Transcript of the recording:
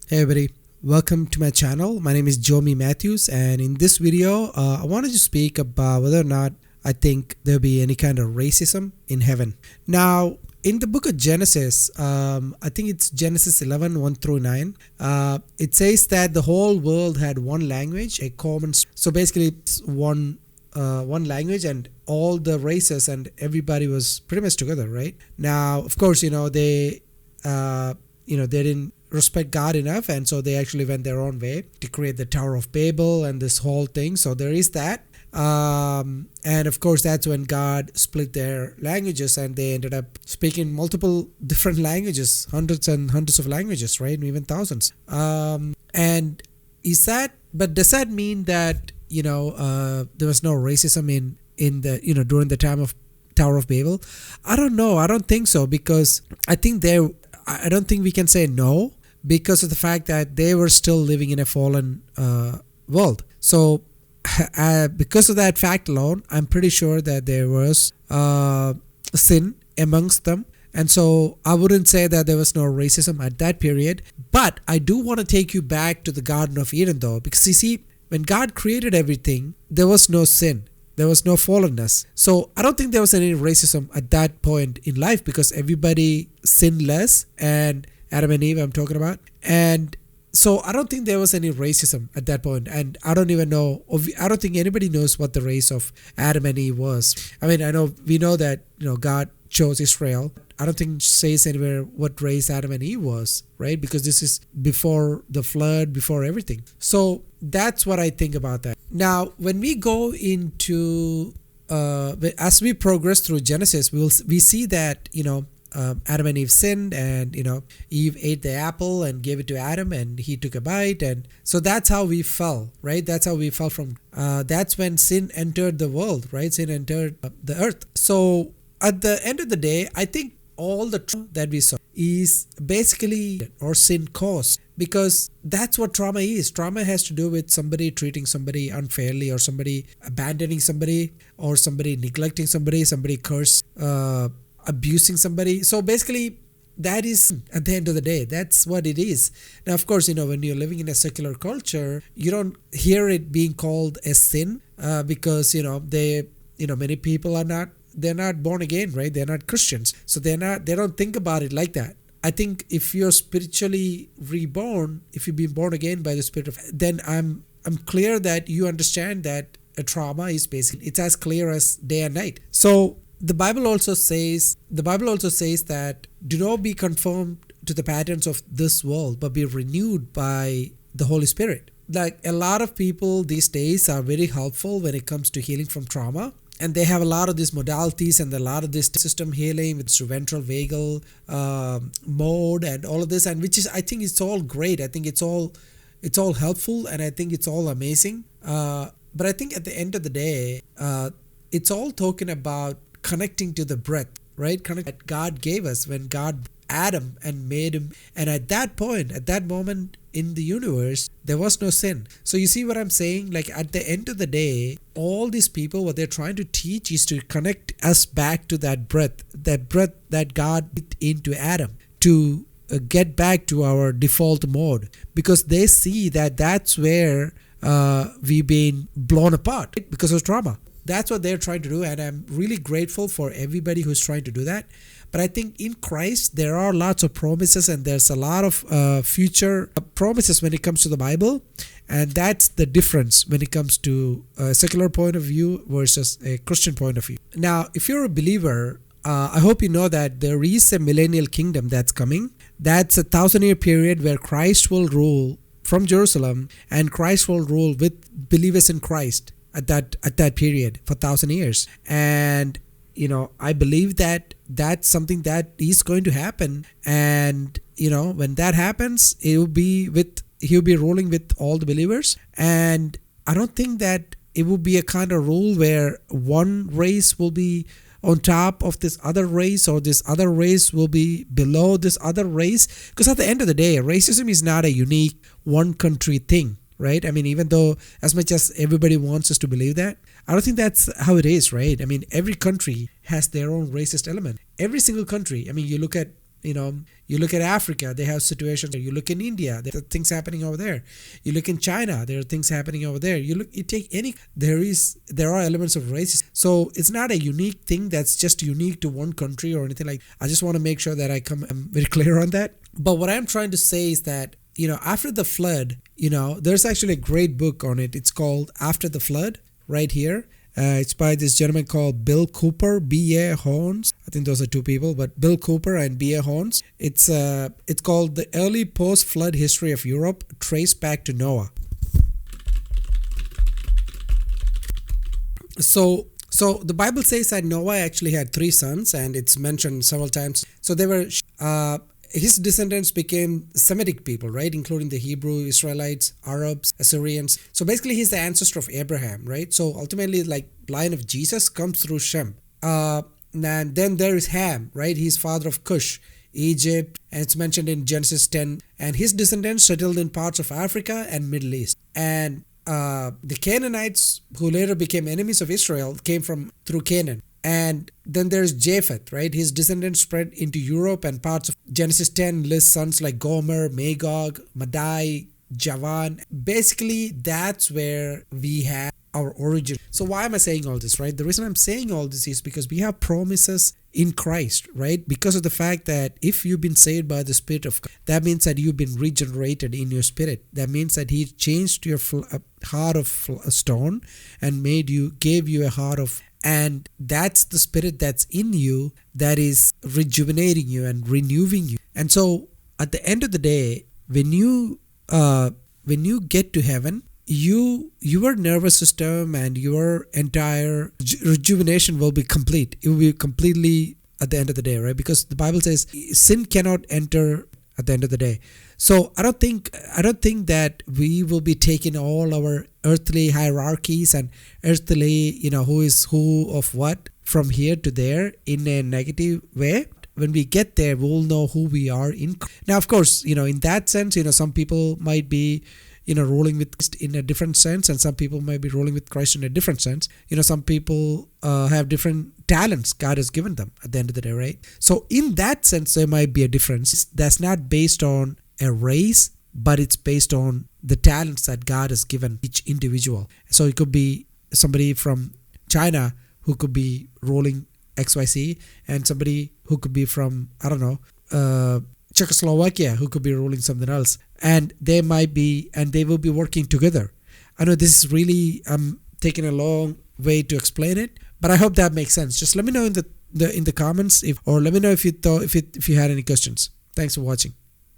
Hey everybody, welcome to my channel. My name is Jomi Matthews, and in this video I wanted to speak about whether or not I think there'll be any kind of racism in heaven. Now, in the book of Genesis, I think it's Genesis 11, 1 through 9, it says that the whole world had one language, a common, so basically it's one language, and all the races and everybody was pretty much together, right? Now, of course, they didn't respect God enough, and so they actually went their own way to create the Tower of Babel and this whole thing. So there is that, and of course that's when God split their languages, and they ended up speaking multiple different languages, hundreds and hundreds of languages, right? Even thousands. And does that mean that there was no racism in the during the time of Tower of Babel? I don't know. I don't think so, because I don't think we can say no, because of the fact that they were still living in a fallen world. So because of that fact alone, I'm pretty sure that there was sin amongst them. And so I wouldn't say that there was no racism at that period. But I do want to take you back to the Garden of Eden, though, because you see, when God created everything, there was no sin. There was no fallenness. So I don't think there was any racism at that point in life, because everybody sinned less, and Adam and Eve I'm talking about. And so I don't think there was any racism at that point. And I don't think anybody knows what the race of Adam and Eve was. I mean, we know that God chose Israel. I don't think it says anywhere what race Adam and Eve was, right? Because this is before the flood, before everything. So that's what I think about that. Now, when we go into, as we progress through Genesis, we see that, Adam and Eve sinned, and, Eve ate the apple and gave it to Adam, and he took a bite. And so that's how we fell, right? That's how we fell from, that's when sin entered the world, right? Sin entered the earth. So at the end of the day, I think all the trauma that we saw is basically or sin caused, because that's what trauma is. Trauma has to do with somebody treating somebody unfairly, or somebody abandoning somebody, or somebody neglecting somebody, abusing somebody. So basically that is, at the end of the day, that's what it is. Now, of course, when you're living in a secular culture, you don't hear it being called a sin, because many people they're not born again, right? They're not Christians. So they don't think about it like that. I think if you're spiritually reborn, if you've been born again by the Spirit then I'm clear that you understand that a trauma is basically, it's as clear as day and night. So the Bible also says that do not be conformed to the patterns of this world, but be renewed by the Holy Spirit. Like, a lot of people these days are very helpful when it comes to healing from trauma. And they have a lot of these modalities and a lot of this system healing with ventral vagal mode and all of this, and which is, I think it's all great. I think it's all helpful, and I think it's all amazing. But I think at the end of the day, it's all talking about connecting to the breath, right? Connect that God gave us when God Adam and made him, and at that moment in the universe, there was no sin. So you see what I'm saying? Like, at the end of the day, all these people, what they're trying to teach is to connect us back to that breath that God put into Adam, to get back to our default mode, because they see that that's where we've been blown apart because of trauma. That's what they're trying to do, and I'm really grateful for everybody who's trying to do that. But I think in Christ, there are lots of promises, and there's a lot of future promises when it comes to the Bible. And that's the difference when it comes to a secular point of view versus a Christian point of view. Now, if you're a believer, I hope you know that there is a millennial kingdom that's coming. That's a 1,000-year period where Christ will rule from Jerusalem, and Christ will rule with believers in Christ at that period for 1,000 years. And I believe that that's something that is going to happen. And, when that happens, he'll be ruling with all the believers. And I don't think that it will be a kind of rule where one race will be on top of this other race, or this other race will be below this other race. Because at the end of the day, racism is not a unique one country thing, right? I mean, even though as much as everybody wants us to believe that, I don't think that's how it is, right? I mean, every country has their own racist element. Every single country. I mean, you look at You look at Africa, they have situations. You look in India, there are things happening over there. You look in China, there are things happening over there. You take any, there are elements of racism. So it's not a unique thing that's just unique to one country or anything like. I just want to make sure that I'm very clear on that. But what I'm trying to say is that, after the flood, there's actually a great book on it. It's called After the Flood, right here. It's by this gentleman called Bill Cooper, B.A. Horns. I think those are two people, but Bill Cooper and B.A. Horns. It's called The Early Post-Flood History of Europe, Traced Back to Noah. So the Bible says that Noah actually had 3 sons, and it's mentioned several times. So they were his descendants became Semitic people, right? Including the Hebrew, Israelites, Arabs, Assyrians. So basically he's the ancestor of Abraham, right? So ultimately, like, line of Jesus comes through Shem. And then there is Ham, right? He's father of Cush, Egypt, and it's mentioned in Genesis 10. And his descendants settled in parts of Africa and Middle East. And the Canaanites, who later became enemies of Israel, came through Canaan. And then there's Japheth, right? His descendants spread into Europe, and parts of Genesis 10 lists sons like Gomer, Magog, Madai, Javan. Basically, that's where we have our origin. So why am I saying all this, right? The reason I'm saying all this is because we have promises in Christ, right? Because of the fact that if you've been saved by the Spirit of God, that means that you've been regenerated in your spirit. That means that He changed your heart of stone and gave you a heart of. And that's the Spirit that's in you that is rejuvenating you and renewing you. And so at the end of the day, when you get to heaven, your nervous system and your entire rejuvenation will be complete. It will be completely at the end of the day, right? Because the Bible says sin cannot enter at the end of the day. So I don't think that we will be taking all our earthly hierarchies and earthly, who is who of what from here to there in a negative way. When we get there, we'll know who we are in. Now, of course, in that sense, some people might be, ruling with Christ in a different sense, and some people might be ruling with Christ in a different sense. Some people have different talents God has given them at the end of the day, right? So in that sense, there might be a difference. That's not based on a race, but it's based on the talents that God has given each individual. So it could be somebody from China who could be ruling XYZ, and somebody who could be from, Czechoslovakia who could be ruling something else. And they will be working together. I know this is really, I'm taking a long way to explain it, but I hope that makes sense. Just let me know in the comments, or let me know if you had any questions. Thanks for watching.